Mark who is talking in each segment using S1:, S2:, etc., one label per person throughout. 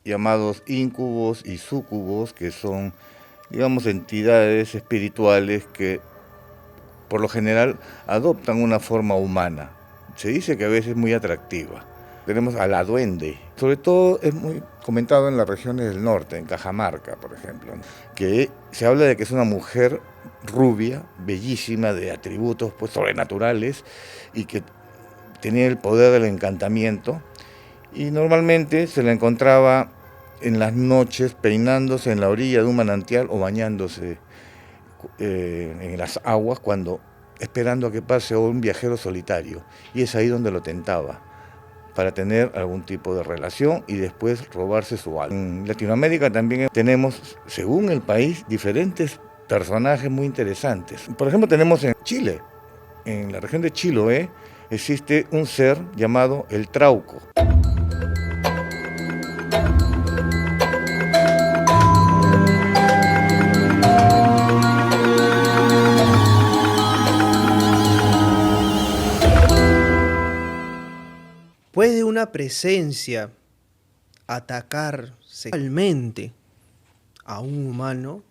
S1: llamados íncubos y súcubos, que son, digamos, entidades espirituales que por lo general adoptan una forma humana. Se dice que a veces es muy atractiva. Tenemos a la duende, sobre todo es muy comentado en las regiones del norte, en Cajamarca, por ejemplo, que se habla de que es una mujer rubia, bellísima, de atributos pues sobrenaturales y que tenía el poder del encantamiento, y normalmente se la encontraba en las noches peinándose en la orilla de un manantial o bañándose en las aguas esperando a que pase un viajero solitario, y es ahí donde lo tentaba para tener algún tipo de relación y después robarse su alma. En Latinoamérica también tenemos, según el país, diferentes personajes muy interesantes. Por ejemplo, tenemos en Chile, en la región de Chiloé, existe un ser llamado el Trauco.
S2: ¿Puede una presencia atacar sexualmente a un humano?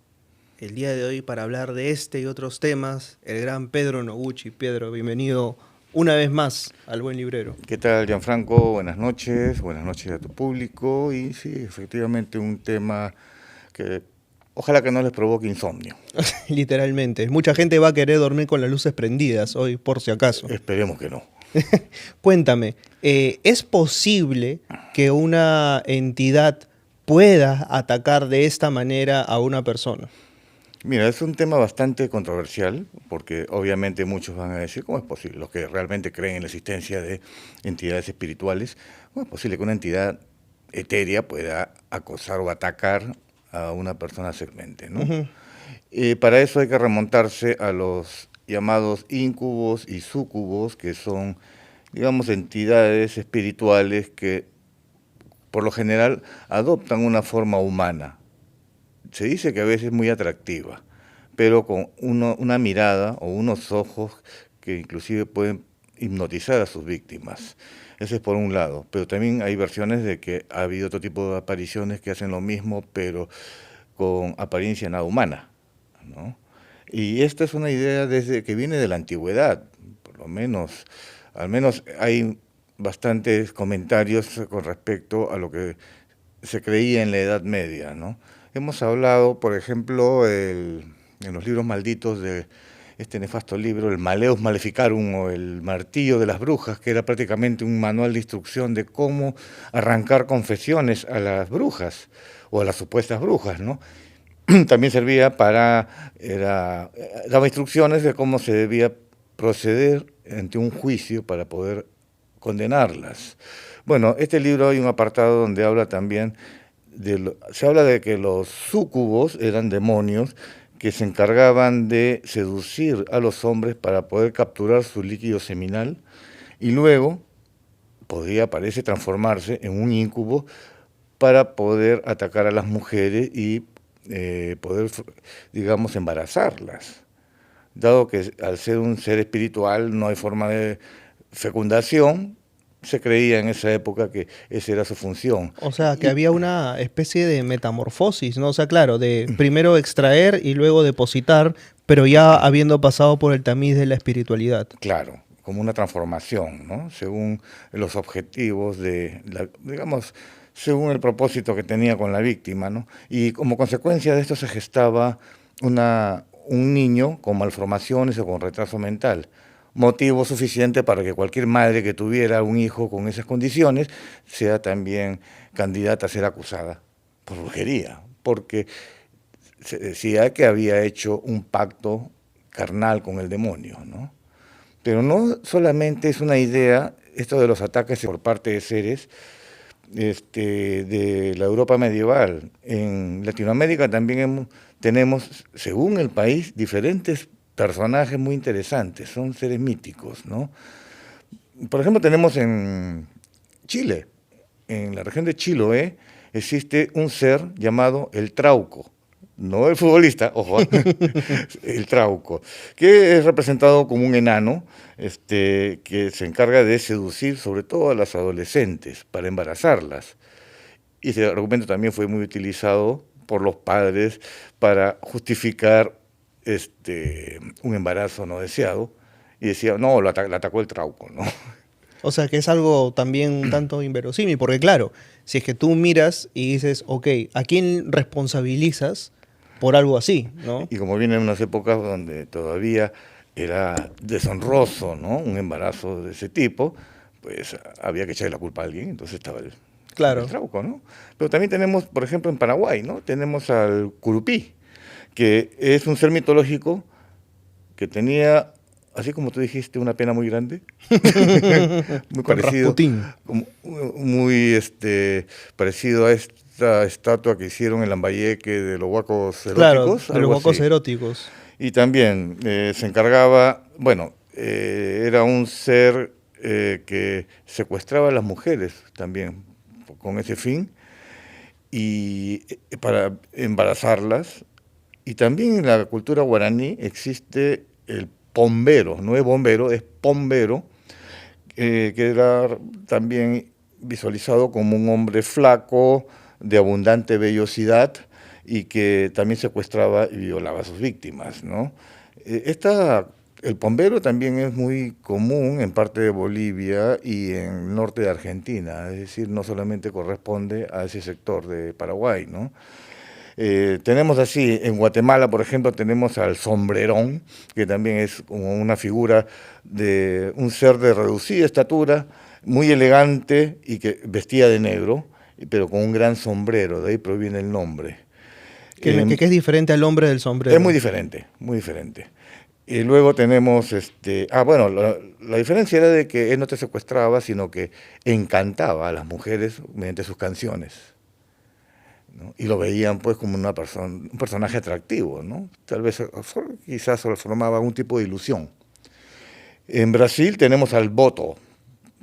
S2: El día de hoy, para hablar de este y otros temas, el gran Pedro Noguchi. Pedro, bienvenido una vez más al Buen Librero.
S1: ¿Qué tal, Gianfranco? Buenas noches a tu público. Y sí, efectivamente un tema que ojalá que no les provoque insomnio.
S2: Literalmente. Mucha gente va a querer dormir con las luces prendidas hoy, por si acaso.
S1: Esperemos que no.
S2: Cuéntame, ¿es posible que una entidad pueda atacar de esta manera a una persona?
S1: Mira, es un tema bastante controversial, porque obviamente muchos van a decir, ¿cómo es posible? Los que realmente creen en la existencia de entidades espirituales, ¿cómo es posible que una entidad etérea pueda acosar o atacar a una persona sexualmente, ¿no? Para eso hay que remontarse a los llamados íncubos y súcubos, que son, digamos, entidades espirituales que por lo general adoptan una forma humana. Se dice que a veces es muy atractiva, pero con una mirada o unos ojos que inclusive pueden hipnotizar a sus víctimas. Ese es por un lado, pero también hay versiones de que ha habido otro tipo de apariciones que hacen lo mismo, pero con apariencia nada humana, ¿no? Y esta es una idea desde que viene de la antigüedad, por lo menos, al menos hay bastantes comentarios con respecto a lo que se creía en la Edad Media, ¿no? Hemos hablado, por ejemplo, en los libros malditos de este nefasto libro, el Maleus Maleficarum o el Martillo de las Brujas, que era prácticamente un manual de instrucción de cómo arrancar confesiones a las brujas o a las supuestas brujas, ¿no? También servía daba instrucciones de cómo se debía proceder ante un juicio para poder condenarlas. Bueno, este libro hay un apartado donde habla también se habla de que los súcubos eran demonios que se encargaban de seducir a los hombres para poder capturar su líquido seminal y luego parece transformarse en un íncubo para poder atacar a las mujeres y poder, digamos, embarazarlas. Dado que al ser un ser espiritual no hay forma de fecundación, se creía en esa época que esa era su función.
S2: O sea, que había una especie de metamorfosis, ¿no? O sea, claro, de primero extraer y luego depositar, pero ya habiendo pasado por el tamiz de la espiritualidad.
S1: Claro, como una transformación, ¿no? Según los objetivos digamos, según el propósito que tenía con la víctima, ¿no? Y como consecuencia de esto se gestaba un niño con malformaciones o con retraso mental. Motivo suficiente para que cualquier madre que tuviera un hijo con esas condiciones sea también candidata a ser acusada por brujería, porque se decía que había hecho un pacto carnal con el demonio, ¿no? Pero no solamente es una idea, esto de los ataques por parte de seres de la Europa medieval. En Latinoamérica también tenemos, según el país, diferentes personajes muy interesantes, son seres míticos, ¿no? Por ejemplo, tenemos en Chile, en la región de Chiloé, existe un ser llamado el Trauco, no el futbolista, ojo, el Trauco, que es representado como un enano que se encarga de seducir sobre todo a las adolescentes para embarazarlas. Y ese argumento también fue muy utilizado por los padres para justificar un embarazo no deseado. Y decía, no, la atacó el trauco, ¿no?
S2: O sea, que es algo también un tanto inverosímil, porque claro, si es que tú miras y dices, ok, ¿a quién responsabilizas por algo así, no?
S1: Y como vienen unas épocas donde todavía era deshonroso, ¿no? Un embarazo de ese tipo, pues había que echarle la culpa a alguien, entonces estaba el
S2: Claro,
S1: trauco, ¿no? Pero también tenemos, por ejemplo, en Paraguay, ¿no? Tenemos al curupí, que es un ser mitológico que tenía, así como tú dijiste, una pena muy grande, muy
S2: con
S1: parecido,
S2: Rasputín.
S1: muy parecido a esta estatua que hicieron en Lambayeque de los huacos
S2: Claro,
S1: eróticos,
S2: de los
S1: algo
S2: huacos
S1: así.
S2: eróticos.
S1: Y también se encargaba, bueno, era un ser que secuestraba a las mujeres también con ese fin y para embarazarlas. Y también en la cultura guaraní existe el pombero, no es bombero, es pombero, que era también visualizado como un hombre flaco, de abundante vellosidad, y que también secuestraba y violaba a sus víctimas, ¿no? El pombero también es muy común en parte de Bolivia y en el norte de Argentina, es decir, no solamente corresponde a ese sector de Paraguay, ¿no? Tenemos así, en Guatemala, por ejemplo, tenemos al sombrerón, que también es como una figura de un ser de reducida estatura, muy elegante y que vestía de negro, pero con un gran sombrero, de ahí proviene el nombre.
S2: Que es diferente al hombre del
S1: Es muy
S2: sombrero.
S1: diferente, muy diferente. Y luego tenemos, bueno, la diferencia era de que él no te secuestraba, sino que encantaba a las mujeres mediante sus canciones, ¿no? Y lo veían pues como un personaje atractivo, ¿no? Tal vez quizás se formaba algún tipo de ilusión. En Brasil tenemos al Boto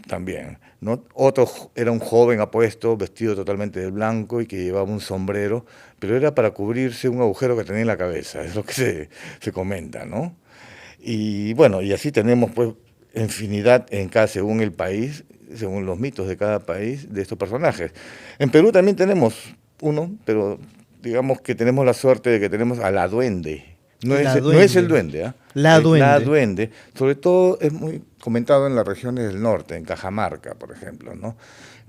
S1: también, ¿no? Otto era un joven apuesto, vestido totalmente de blanco y que llevaba un sombrero, pero era para cubrirse un agujero que tenía en la cabeza, es lo que se comenta, ¿no? Y bueno, y así tenemos pues infinidad según el país, según los mitos de cada país, de estos personajes. En Perú también tenemos uno, pero digamos que tenemos la suerte de que tenemos a la duende.
S2: La
S1: No es el
S2: duende.
S1: duende, ¿ah?
S2: La
S1: Es la
S2: duende.
S1: duende. Sobre todo es muy comentado en las regiones del norte, en Cajamarca, por ejemplo, ¿no?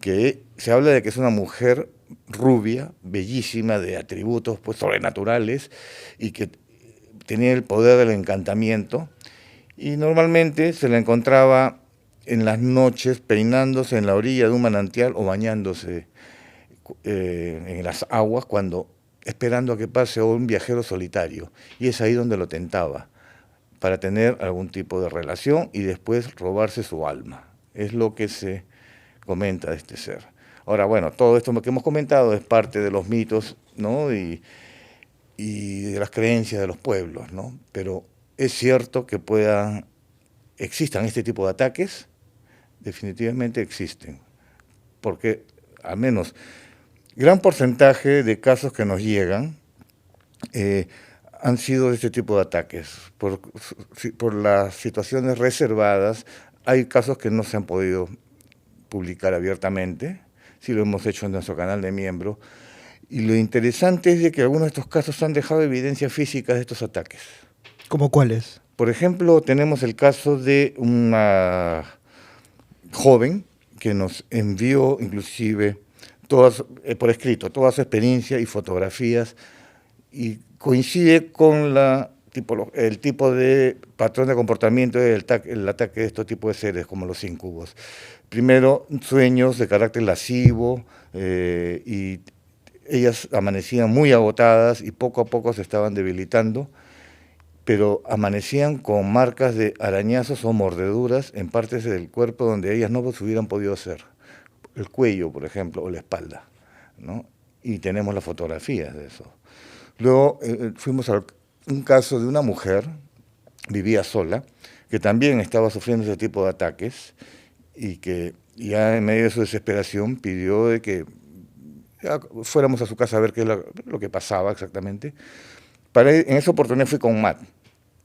S1: Que se habla de que es una mujer rubia, bellísima, de atributos pues sobrenaturales y que tenía el poder del encantamiento y normalmente se la encontraba en las noches peinándose en la orilla de un manantial o bañándose en las aguas cuando esperando a que pase un viajero solitario y es ahí donde lo tentaba para tener algún tipo de relación y después robarse su alma. Es lo que se comenta de este ser. Ahora, bueno, todo esto que hemos comentado es parte de los mitos, ¿no? Y de las creencias de los pueblos, ¿no? Pero es cierto que existan este tipo de ataques, definitivamente existen, porque al menos gran porcentaje de casos que nos llegan eh, han sido de este tipo de ataques. Por las situaciones reservadas, hay casos que no se han podido publicar abiertamente, sí lo hemos hecho en nuestro canal de miembro, y lo interesante es de que algunos de estos casos han dejado evidencia física de estos ataques.
S2: ¿Cómo cuáles?
S1: Por ejemplo, tenemos el caso de una joven que nos envió inclusive por escrito toda su experiencia y fotografías y coincide con el tipo de patrón de comportamiento del el ataque de estos tipos de seres como los incubos. Primero, sueños de carácter lascivo y ellas amanecían muy agotadas y poco a poco se estaban debilitando, pero amanecían con marcas de arañazos o mordeduras en partes del cuerpo donde ellas no se hubieran podido hacer. El cuello, por ejemplo, o la espalda, ¿no? Y tenemos las fotografías de eso. Luego fuimos a un caso de una mujer, vivía sola, que también estaba sufriendo ese tipo de ataques y que ya en medio de su desesperación pidió de que ya fuéramos a su casa a ver qué es lo que pasaba exactamente. En esa oportunidad fui con Matt.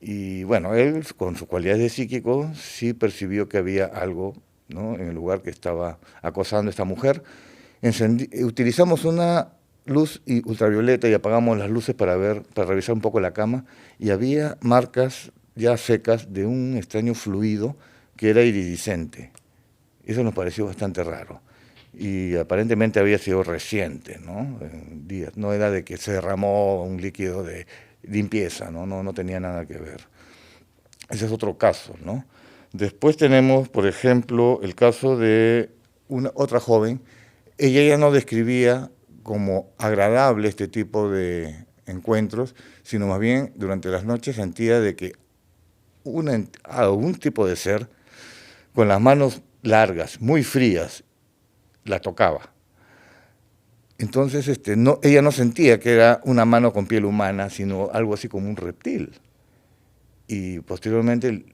S1: Y bueno, él con sus cualidades de psíquico sí percibió que había algo, ¿no?, en el lugar que estaba acosando a esta mujer. utilizamos una luz ultravioleta y apagamos las luces para revisar un poco la cama, y había marcas ya secas de un extraño fluido que era iridiscente. Eso nos pareció bastante raro. Y aparentemente había sido reciente, ¿no? Días. No era de que se derramó un líquido de limpieza, ¿no? No tenía nada que ver. Ese es otro caso, ¿no? Después tenemos, por ejemplo, el caso de otra joven. Ella ya no describía como agradable este tipo de encuentros, sino más bien durante las noches sentía de que algún tipo de ser con las manos largas, muy frías, la tocaba. Entonces ella no sentía que era una mano con piel humana, sino algo así como un reptil. Y posteriormente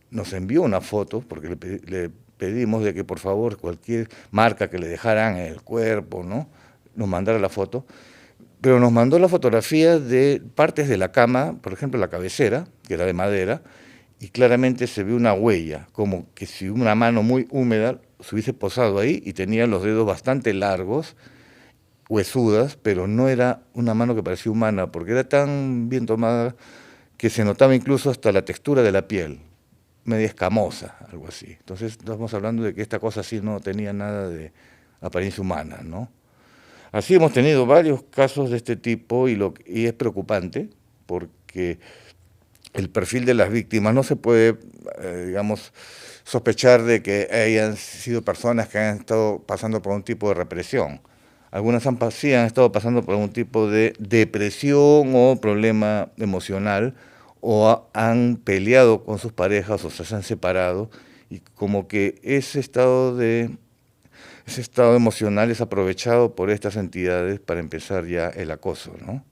S1: nos envió una foto, porque le pedimos de que por favor cualquier marca que le dejaran en el cuerpo, ¿no?, nos mandara la foto, pero nos mandó la fotografía de partes de la cama, por ejemplo la cabecera, que era de madera, y claramente se ve una huella, como que si una mano muy húmeda se hubiese posado ahí, y tenía los dedos bastante largos, huesudas, pero no era una mano que parecía humana, porque era tan bien tomada que se notaba incluso hasta la textura de la piel, media escamosa, algo así. Entonces estamos hablando de que esta cosa sí no tenía nada de apariencia humana, ¿no? Así hemos tenido varios casos de este tipo, y es preocupante porque el perfil de las víctimas no se puede, digamos, sospechar de que hayan sido personas que han estado pasando por un tipo de represión. Algunas sí han estado pasando por algún tipo de depresión o problema emocional, o han peleado con sus parejas o se han separado, y como que ese estado emocional es aprovechado por estas entidades para empezar ya el acoso, ¿no?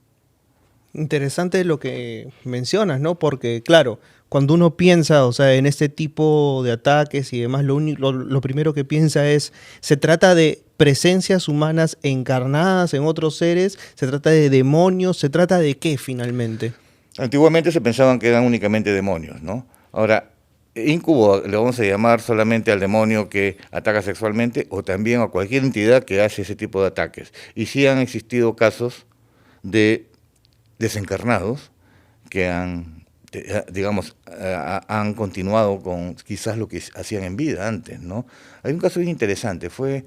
S2: Interesante lo que mencionas, ¿no? Porque, claro, cuando uno piensa, o sea, en este tipo de ataques y demás, lo primero que piensa es, se trata de presencias humanas encarnadas en otros seres, se trata de demonios, se trata de qué finalmente.
S1: Antiguamente se pensaban que eran únicamente demonios, ¿no? Ahora, incubo le vamos a llamar solamente al demonio que ataca sexualmente, o también a cualquier entidad que hace ese tipo de ataques. Y sí han existido casos de desencarnados que han continuado con quizás lo que hacían en vida antes, ¿no? Hay un caso bien interesante, fue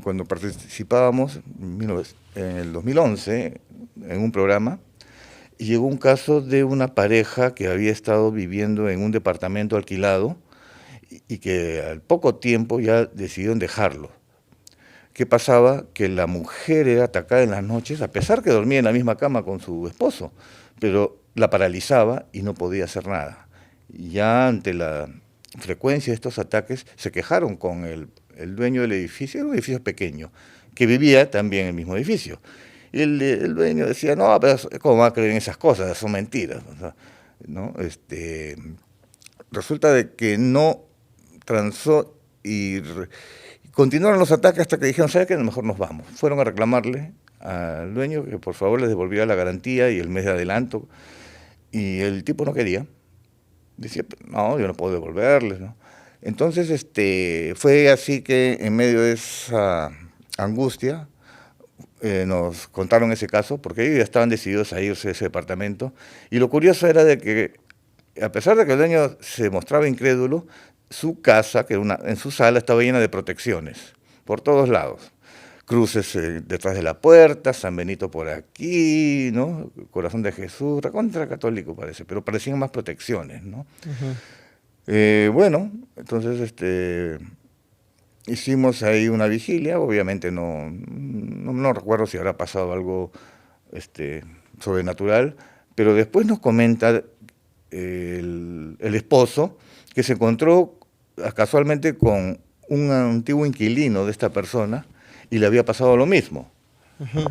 S1: cuando participábamos en el 2011 en un programa, y llegó un caso de una pareja que había estado viviendo en un departamento alquilado y que al poco tiempo ya decidieron dejarlo. ¿Qué pasaba? Que la mujer era atacada en las noches, a pesar que dormía en la misma cama con su esposo, pero la paralizaba y no podía hacer nada. Y ya ante la frecuencia de estos ataques se quejaron con el dueño del edificio, era un edificio pequeño, que vivía también en el mismo edificio. Y el dueño decía, no, pero ¿cómo va a creer en esas cosas? Son mentiras, ¿no? Resulta de que no transó y continuaron los ataques hasta que dijeron, ¿sabes qué? Mejor nos vamos. Fueron a reclamarle al dueño que por favor les devolviera la garantía y el mes de adelanto, y el tipo no quería. Decía, no, yo no puedo devolverles, ¿no? Entonces fue así que en medio de esa angustia nos contaron ese caso, porque ellos ya estaban decididos a irse de ese departamento, y lo curioso era de que, a pesar de que el dueño se mostraba incrédulo, su casa, que en su sala, estaba llena de protecciones, por todos lados. Cruces detrás de la puerta, San Benito por aquí, ¿no? Corazón de Jesús, recontra católico parece, pero parecían más protecciones, ¿no? Bueno, entonces hicimos ahí una vigilia, obviamente no recuerdo si habrá pasado algo sobrenatural, pero después nos comenta el esposo que se encontró casualmente con un antiguo inquilino de esta persona y le había pasado lo mismo. Uh-huh.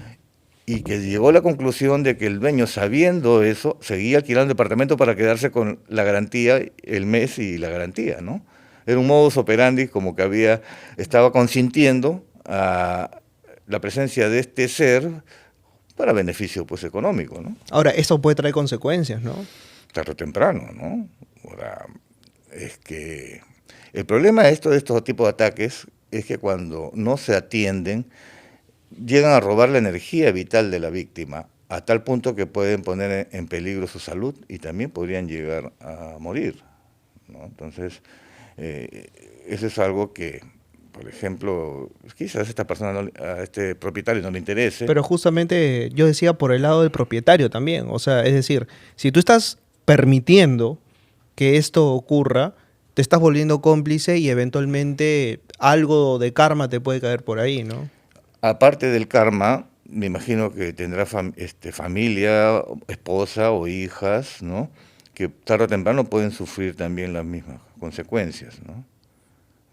S1: Y que llegó a la conclusión de que el dueño, sabiendo eso, seguía alquilando el departamento para quedarse con la garantía, el mes y la garantía, ¿no? Era un modus operandi, como que estaba consintiendo a la presencia de este ser para beneficio, pues, económico, ¿no?
S2: Ahora, eso puede traer consecuencias, ¿no?
S1: Tarde o temprano, ¿no? Ahora, es que el problema de estos tipos de ataques es que cuando no se atienden, llegan a robar la energía vital de la víctima, a tal punto que pueden poner en peligro su salud y también podrían llegar a morir, ¿no? Entonces, eh, eso es algo que, por ejemplo, quizás a esta persona, a este propietario no le interese.
S2: Pero justamente yo decía por el lado del propietario también. O sea, es decir, si tú estás permitiendo que esto ocurra, te estás volviendo cómplice y eventualmente algo de karma te puede caer por ahí, ¿no?
S1: Aparte del karma, me imagino que tendrá familia, esposa o hijas, ¿no? Que tarde o temprano pueden sufrir también las mismas consecuencias, ¿no?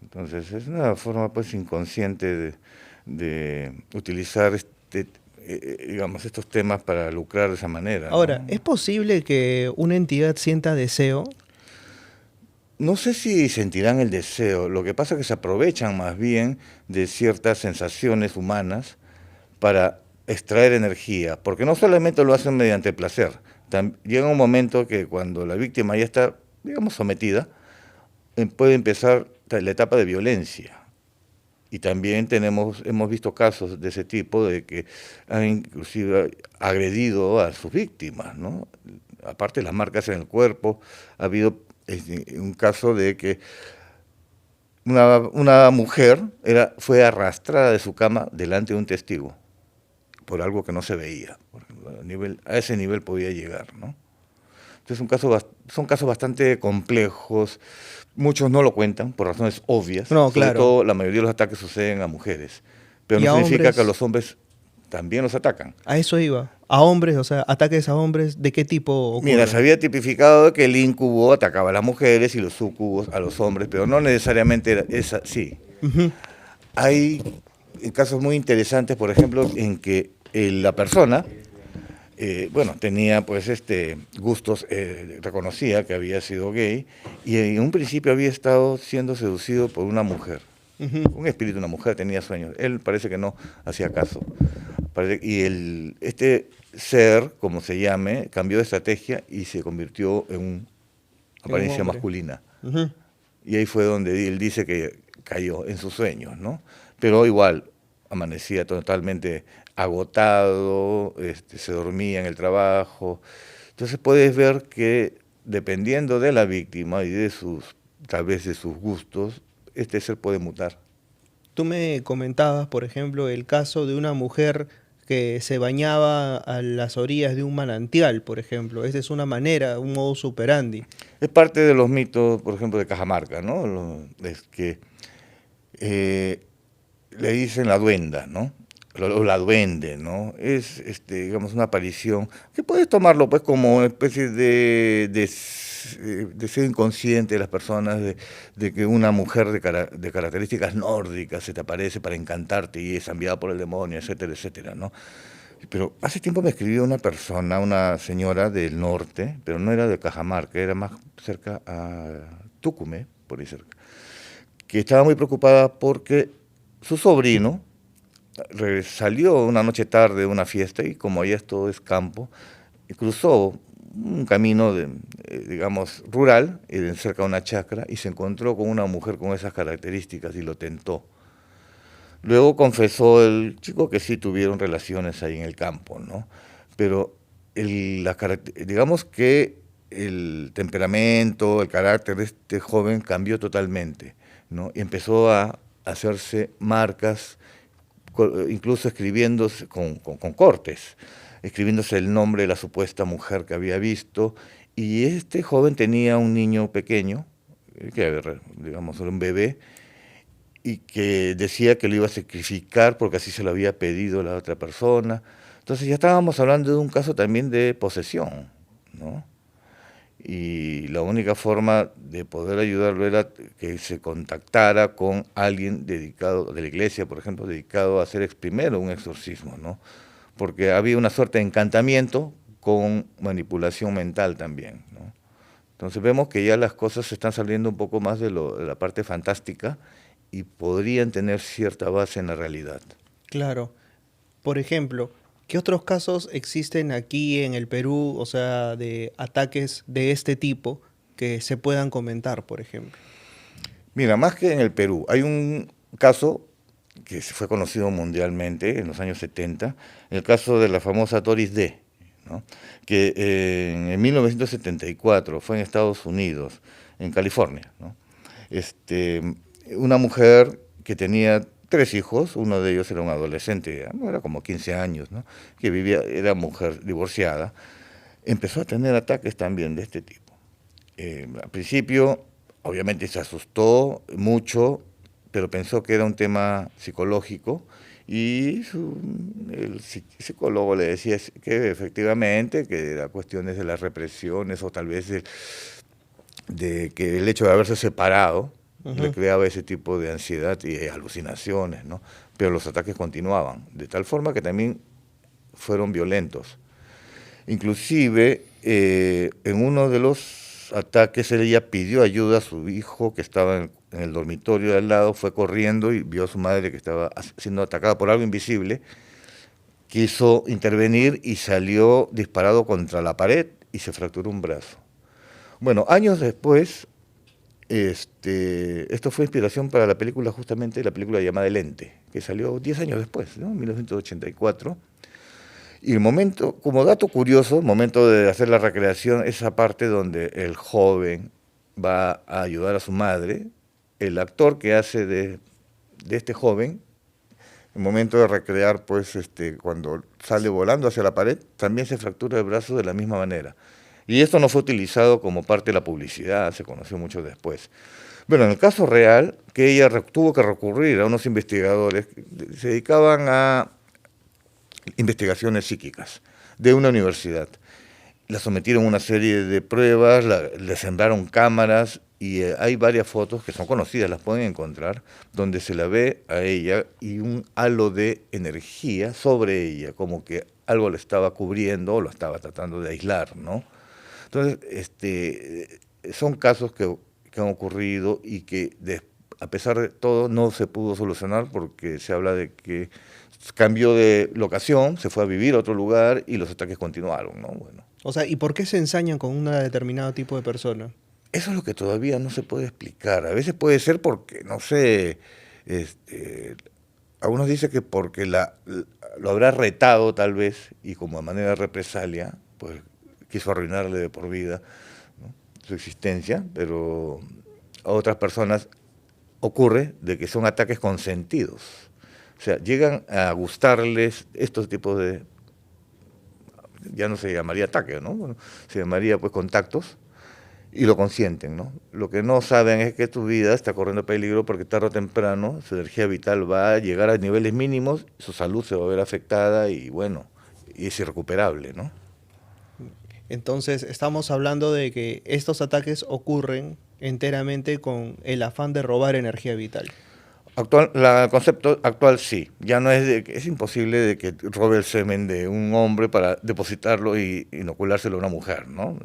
S1: Entonces es una forma pues inconsciente de utilizar digamos, estos temas para lucrar de esa manera,
S2: Ahora,
S1: ¿no?
S2: ¿es posible que una entidad sienta deseo?
S1: No sé si sentirán el deseo, lo que pasa es que se aprovechan más bien de ciertas sensaciones humanas para extraer energía, porque no solamente lo hacen mediante placer, llega un momento que cuando la víctima ya está, digamos, sometida, puede empezar la etapa de violencia. Y también hemos visto casos de ese tipo, de que han inclusive agredido a sus víctimas, ¿no? Aparte de las marcas en el cuerpo, ha habido un caso de que una mujer fue arrastrada de su cama delante de un testigo por algo que no se veía. Por ejemplo, a ese nivel podía llegar, ¿no? Entonces son casos bastante complejos. Muchos no lo cuentan por razones obvias.
S2: No,
S1: Sobre
S2: claro.
S1: todo la mayoría de los ataques suceden a mujeres. Pero
S2: Y
S1: no
S2: a
S1: significa que a
S2: hombres,
S1: los hombres también los atacan.
S2: a eso iba. A hombres, o sea, ataques a hombres, ¿de qué tipo
S1: Mira, se
S2: ocurren?
S1: había tipificado que el incubo atacaba a las mujeres y los sucubos a los hombres, pero no necesariamente es así.
S2: Ujú.
S1: Hay casos muy interesantes, por ejemplo, en que la persona, bueno, tenía pues gustos, reconocía que había sido gay y en un principio había estado siendo seducido por una mujer.
S2: Ujú.
S1: Un espíritu, una mujer, tenía sueños. Él parece que no hacía caso. Y este ser, como se llame, cambió de estrategia y se convirtió en una
S2: En un
S1: apariencia
S2: hombre.
S1: masculina.
S2: Ujú.
S1: Y ahí fue donde él dice que cayó en sus sueños, ¿no? Pero igual amanecía totalmente agotado, se dormía en el trabajo. Entonces puedes ver que dependiendo de la víctima y de tal vez de sus gustos, este ser puede mutar.
S2: Tú me comentabas, por ejemplo, el caso de una mujer que se bañaba a las orillas de un manantial, por ejemplo. Esa es una manera, un modus operandi.
S1: Es parte de los mitos, por ejemplo, de Cajamarca, ¿no? Es que eh, le dicen la duenda, ¿no? O la duende, ¿no? Es, digamos, una aparición que puedes tomarlo, pues, como una especie de deseo inconsciente de las personas, de que una mujer de características nórdicas se te aparece para encantarte y es enviada por el demonio, etcétera, etcétera, ¿no? Pero hace tiempo me escribió una persona, una señora del norte, pero no era de Cajamarca, era más cerca a Tucumé, por ahí cerca, que estaba muy preocupada porque su sobrino salió una noche tarde de una fiesta y como allá todo es campo, cruzó un camino, digamos, rural, cerca de una chacra, y se encontró con una mujer con esas características y lo tentó. Luego confesó el chico que sí tuvieron relaciones ahí en el campo, ¿no? Pero digamos que el temperamento, el carácter de este joven cambió totalmente, ¿no? Y empezó a hacerse marcas, incluso escribiéndose con cortes, escribiéndose el nombre de la supuesta mujer que había visto. Y este joven tenía un niño pequeño, que digamos era un bebé, y que decía que lo iba a sacrificar porque así se lo había pedido la otra persona. Entonces ya estábamos hablando de un caso también de posesión, ¿no? Y la única forma de poder ayudarlo era que se contactara con alguien dedicado, de la iglesia, por ejemplo, dedicado a hacer primero un exorcismo, ¿no? Porque había una suerte de encantamiento con manipulación mental también, ¿no? Entonces vemos que ya las cosas se están saliendo un poco más de la parte fantástica y podrían tener cierta base en la realidad.
S2: Claro. Por ejemplo, ¿qué otros casos existen aquí en el Perú, o sea, de ataques de este tipo que se puedan comentar, por ejemplo?
S1: Mira, más que en el Perú, hay caso que se fue conocido mundialmente en los años 70, el caso de la famosa Doris Day, ¿no? Que en 1974 fue en Estados Unidos, en California, ¿no? Este, una mujer que tenía 3 hijos, uno de ellos era un adolescente, no era como 15 años, ¿no? Que vivía, era mujer divorciada, empezó a tener ataques también de este tipo. Al principio, obviamente se asustó mucho, pero pensó que era un tema psicológico y el psicólogo le decía que efectivamente, que era cuestiones de las represiones o tal vez de que el hecho de haberse separado le creaba ese tipo de ansiedad y alucinaciones, ¿no? Pero los ataques continuaban, de tal forma que también fueron violentos. Inclusive, en uno de los ataques, ella pidió ayuda a su hijo que estaba en el dormitorio de al lado, fue corriendo y vio a su madre que estaba siendo atacada por algo invisible, quiso intervenir y salió disparado contra la pared y se fracturó un brazo. Bueno, años después, esto fue inspiración para la película, justamente la película llamada El Ente, que salió 10 años después, ¿no? En 1984. Y el momento, como dato curioso, el momento de hacer la recreación, esa parte donde el joven va a ayudar a su madre, el actor que hace de este joven, el momento de recrear, pues, cuando sale volando hacia la pared, también se fractura el brazo de la misma manera. Y esto no fue utilizado como parte de la publicidad, se conoció mucho después. Bueno, en el caso real, que ella tuvo que recurrir a unos investigadores que se dedicaban a investigaciones psíquicas de una universidad. La sometieron a una serie de pruebas, le sembraron cámaras y hay varias fotos que son conocidas, las pueden encontrar, donde se la ve a ella y un halo de energía sobre ella, como que algo le estaba cubriendo o lo estaba tratando de aislar, ¿no? Entonces, son casos que han ocurrido y que a pesar de todo no se pudo solucionar porque se habla de que cambió de locación, se fue a vivir a otro lugar y los ataques continuaron, ¿no? Bueno.
S2: O sea, ¿y por qué se ensañan con un determinado tipo de persona?
S1: Eso es lo que todavía no se puede explicar. A veces puede ser porque, no sé, algunos dicen que porque lo habrá retado tal vez y como a manera de represalia, pues quiso arruinarle de por vida, ¿no?, su existencia, pero a otras personas ocurre de que son ataques consentidos. O sea, llegan a gustarles estos tipos de, ya no se llamaría ataque, ¿no? Bueno, se llamaría pues contactos y lo consienten, ¿no? Lo que no saben es que tu vida está corriendo peligro porque tarde o temprano su energía vital va a llegar a niveles mínimos, su salud se va a ver afectada y bueno, y es irrecuperable, ¿no?
S2: Entonces, estamos hablando de que estos ataques ocurren enteramente con el afán de robar energía vital.
S1: El concepto actual sí, ya no es imposible de que robe el semen de un hombre para depositarlo y inoculárselo a una mujer, ¿no?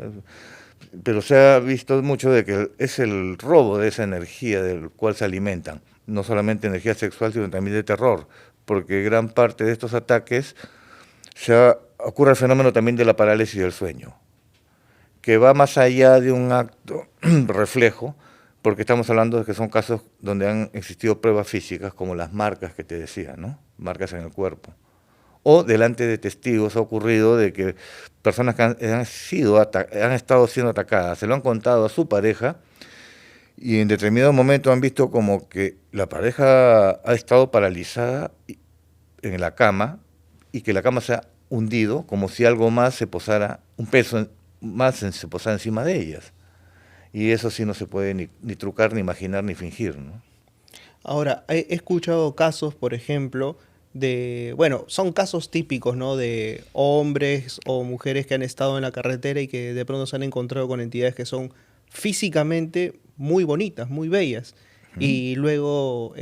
S1: Pero se ha visto mucho de que es el robo de esa energía del cual se alimentan, no solamente energía sexual, sino también de terror, porque gran parte de estos ataques ocurre el fenómeno también de la parálisis del sueño, que va más allá de un acto reflejo, porque estamos hablando de que son casos donde han existido pruebas físicas, como las marcas que te decía, ¿no? Marcas en el cuerpo. O delante de testigos ha ocurrido de que personas que han estado siendo atacadas, se lo han contado a su pareja y en determinado momento han visto como que la pareja ha estado paralizada en la cama y que la cama se ha hundido como si algo más se posara, un peso más se posara encima de ellas. Y eso sí no se puede ni trucar, ni imaginar, ni fingir, ¿no?
S2: Ahora, he escuchado casos, por ejemplo, bueno, son casos típicos, ¿no? De hombres o mujeres que han estado en la carretera y que de pronto se han encontrado con entidades que son físicamente muy bonitas, muy bellas. Y luego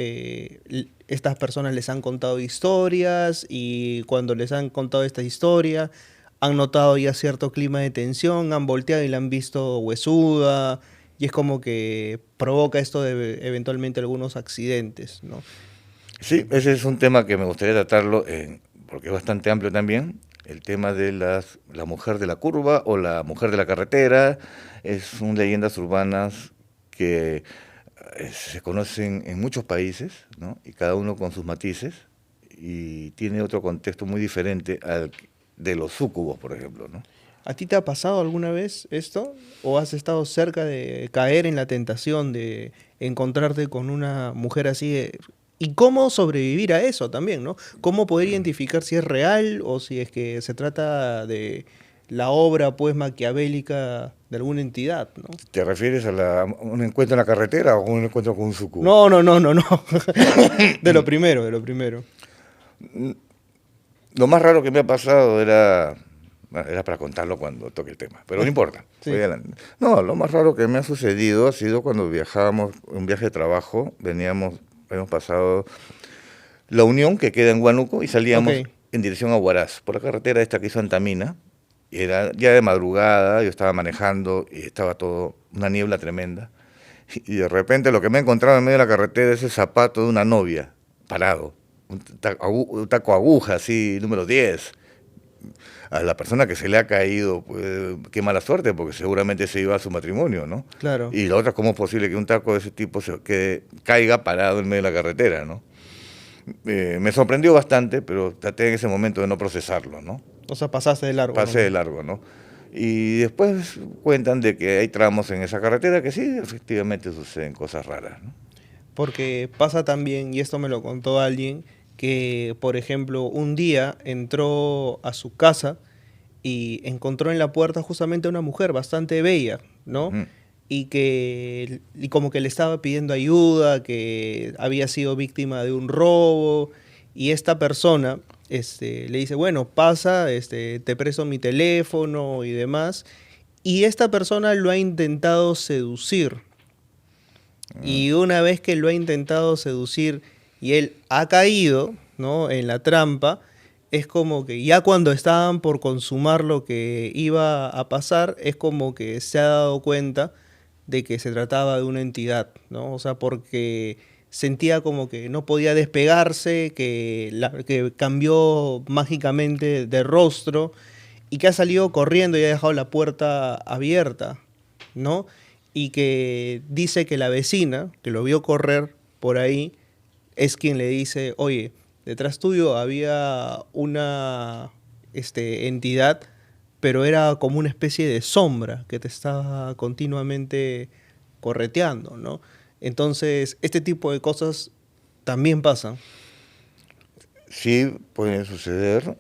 S2: estas personas les han contado historias y cuando les han contado esta historia han notado ya cierto clima de tensión, han volteado y la han visto huesuda y es como que provoca esto de eventualmente algunos accidentes, ¿no?
S1: Sí, ese es un tema que me gustaría tratarlo, porque es bastante amplio también. El tema de la mujer de la curva o la mujer de la carretera, son leyendas urbanas que se conocen en muchos países, ¿no? Y cada uno con sus matices, y tiene otro contexto muy diferente al de los súcubos, por ejemplo, ¿no?
S2: ¿A ti te ha pasado alguna vez esto? ¿O has estado cerca de caer en la tentación de encontrarte con una mujer así? ¿Y cómo sobrevivir a eso también, ¿no? ¿Cómo poder identificar si es real o si es que se trata de la obra pues maquiavélica de alguna entidad, ¿no?
S1: ¿Te refieres a un encuentro en la carretera o un encuentro con un súcubo?
S2: No, no, no, no, no. De lo primero, de lo primero.
S1: Lo más raro que me ha pasado era, bueno, era para contarlo cuando toque el tema, pero no importa.
S2: Sí.
S1: Voy adelante. No, lo más raro que me ha sucedido ha sido cuando viajábamos, un viaje de trabajo, habíamos pasado La Unión, que queda en Huánuco, y salíamos
S2: Ok.
S1: en dirección a Huaraz, por la carretera esta que hizo Antamina. Y era ya de madrugada, yo estaba manejando y estaba todo, una niebla tremenda. Y de repente lo que me he encontrado en medio de la carretera es el zapato de una novia, parado. Un taco aguja, así, número 10. A la persona que se le ha caído, pues qué mala suerte, porque seguramente se iba a su matrimonio, ¿no?
S2: Claro.
S1: Y la otra, ¿cómo es posible que un taco de ese tipo que caiga parado en medio de la carretera, ¿no? Me sorprendió bastante, pero traté en ese momento de no procesarlo, ¿no?
S2: O sea, pasaste de largo
S1: Pasé de
S2: nomás.
S1: largo, ¿no? Y después cuentan de que hay tramos en esa carretera que sí, efectivamente suceden cosas raras, ¿no?
S2: Porque pasa también, y esto me lo contó alguien, que, por ejemplo, un día entró a su casa y encontró en la puerta justamente a una mujer bastante bella, ¿no?
S1: Ujú.
S2: Y como que le estaba pidiendo ayuda, que había sido víctima de un robo, y esta persona le dice, bueno, pasa, te presto mi teléfono y demás, y esta persona lo ha intentado seducir, y una vez que lo ha intentado seducir y él ha caído, ¿no?, en la trampa, es como que ya cuando estaban por consumar lo que iba a pasar, es como que se ha dado cuenta de que se trataba de una entidad, ¿no? O sea, porque sentía como que no podía despegarse, que cambió mágicamente de rostro y que ha salido corriendo y ha dejado la puerta abierta, ¿no? Y que dice que la vecina, que lo vio correr por ahí, es quien le dice, oye, detrás tuyo había una entidad, pero era como una especie de sombra que te estaba continuamente correteando, ¿no? Entonces, este tipo de cosas también pasan.
S1: Sí, pueden suceder.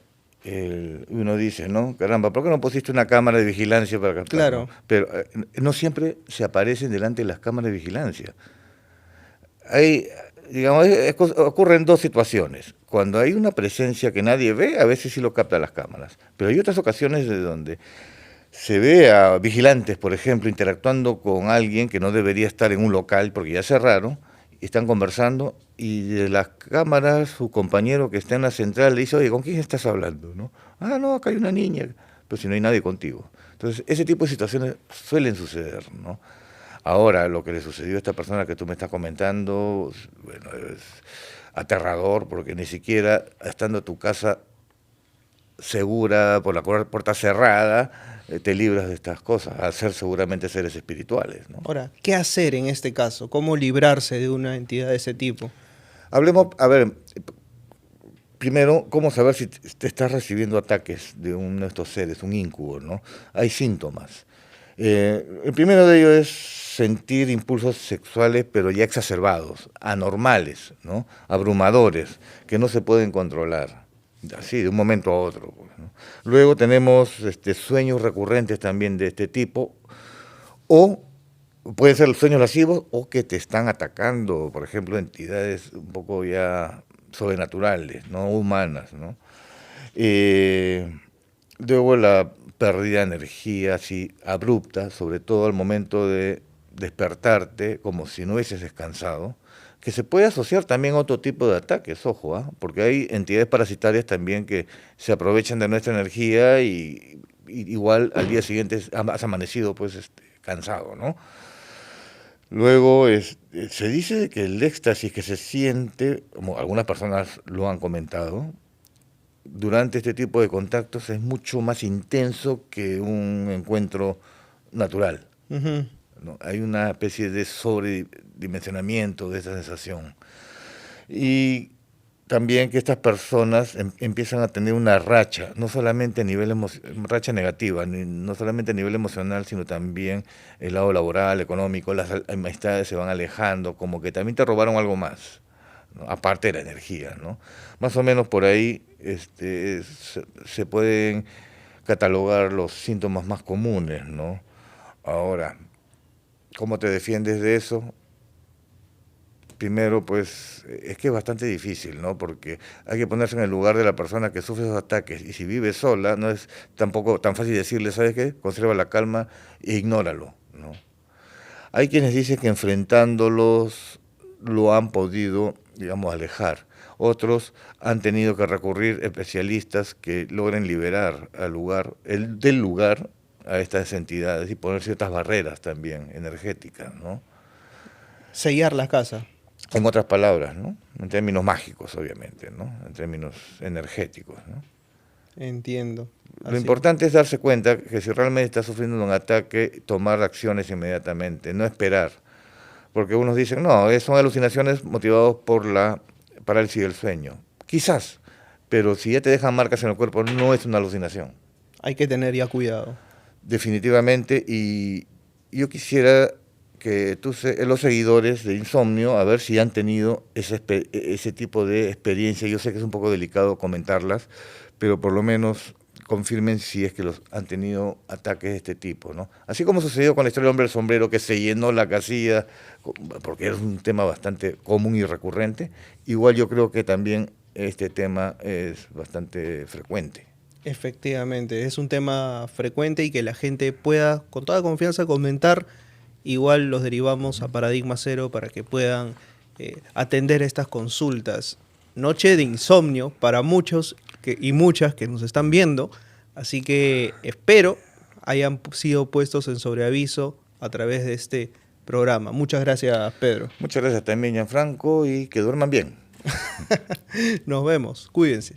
S1: Uno dice, ¿no? Caramba, ¿por qué no pusiste una cámara de vigilancia para captar, no?
S2: Claro.
S1: Pero no siempre se aparecen delante de las cámaras de vigilancia. Hay, digamos, ocurren dos situaciones. Cuando hay una presencia que nadie ve, a veces sí lo captan las cámaras. Pero hay otras ocasiones de donde se ve a vigilantes, por ejemplo, interactuando con alguien que no debería estar en un local porque ya cerraron, y están conversando y de las cámaras su compañero que está en la central le dice, oye, ¿con quién estás hablando? ¿No? Ah, no, acá hay una niña, pero si no hay nadie contigo. Entonces, ese tipo de situaciones suelen suceder, ¿no? Ahora, lo que le sucedió a esta persona que tú me estás comentando, bueno, es aterrador porque ni siquiera estando tu casa segura, por la puerta cerrada, te libras de estas cosas, al ser seguramente seres espirituales, ¿no?
S2: Ahora, ¿qué hacer en este caso? ¿Cómo librarse de una entidad de ese tipo?
S1: Hablemos, a ver, primero, ¿cómo saber si te estás recibiendo ataques de uno de estos seres, un incubo, ¿no? Hay síntomas. El primero de ellos es sentir impulsos sexuales, pero ya exacerbados, anormales, ¿no? Abrumadores, que no se pueden controlar, así, de un momento a otro, pues, ¿no? Luego tenemos sueños recurrentes también de este tipo, o pueden ser los sueños lascivos, o que te están atacando, por ejemplo, entidades un poco ya sobrenaturales, no humanas, ¿no? Eh, Luego la pérdida de energía así abrupta, sobre todo al momento de despertarte, como si no hubieses descansado, que se puede asociar también a otro tipo de ataques, ojo, ¿ah? Porque hay entidades parasitarias también que se aprovechan de nuestra energía y igual al día siguiente has amanecido pues cansado, ¿no? Luego se dice que el éxtasis que se siente, como algunas personas lo han comentado, durante este tipo de contactos es mucho más intenso que un encuentro natural,
S2: Ujú.
S1: ¿no? Hay una especie de sobredimensionamiento de esa sensación. Y también que estas personas empiezan a tener una racha, no solamente a nivel racha negativa, no solamente a nivel emocional, sino también el lado laboral, económico, las amistades se van alejando, como que también te robaron algo más, ¿no? Aparte de la energía, ¿no? Más o menos por ahí se pueden catalogar los síntomas más comunes, ¿no? Ahora, ¿cómo te defiendes de eso? Primero, pues, es que es bastante difícil, ¿no? Porque hay que ponerse en el lugar de la persona que sufre esos ataques. Y si vive sola, no es tampoco tan fácil decirle, ¿sabes qué? Conserva la calma e ignóralo, ¿no? Hay quienes dicen que enfrentándolos lo han podido, digamos, alejar. Otros han tenido que recurrir a especialistas que logren liberar al lugar, del lugar a estas entidades y poner ciertas barreras también energéticas, ¿no?
S2: Sellar la casa.
S1: En otras palabras, ¿no? En términos mágicos, obviamente, ¿no? En términos energéticos, ¿no?
S2: Entiendo.
S1: Lo importante es darse cuenta que si realmente está sufriendo un ataque, tomar acciones inmediatamente, no esperar. Porque unos dicen, no, son alucinaciones motivadas por la parálisis del sueño. Quizás, pero si ya te dejan marcas en el cuerpo, no es una alucinación.
S2: Hay que tener ya cuidado.
S1: Definitivamente, y yo quisiera que los seguidores de Insomnio, a ver si han tenido ese tipo de experiencia. Yo sé que es un poco delicado comentarlas, pero por lo menos confirmen si es que los han tenido ataques de este tipo, ¿no? Así como sucedió con la historia del hombre del sombrero, que se llenó la casilla, porque es un tema bastante común y recurrente, igual yo creo que también este tema es bastante frecuente.
S2: Efectivamente, es un tema frecuente y que la gente pueda con toda confianza comentar. Igual los derivamos a Paradigma Cero para que puedan atender estas consultas. Noche de insomnio para muchos y muchas que nos están viendo, así que espero hayan sido puestos en sobreaviso a través de este programa. Muchas gracias, Pedro.
S1: Muchas gracias también, Gianfranco, y que duerman bien.
S2: Nos vemos, cuídense.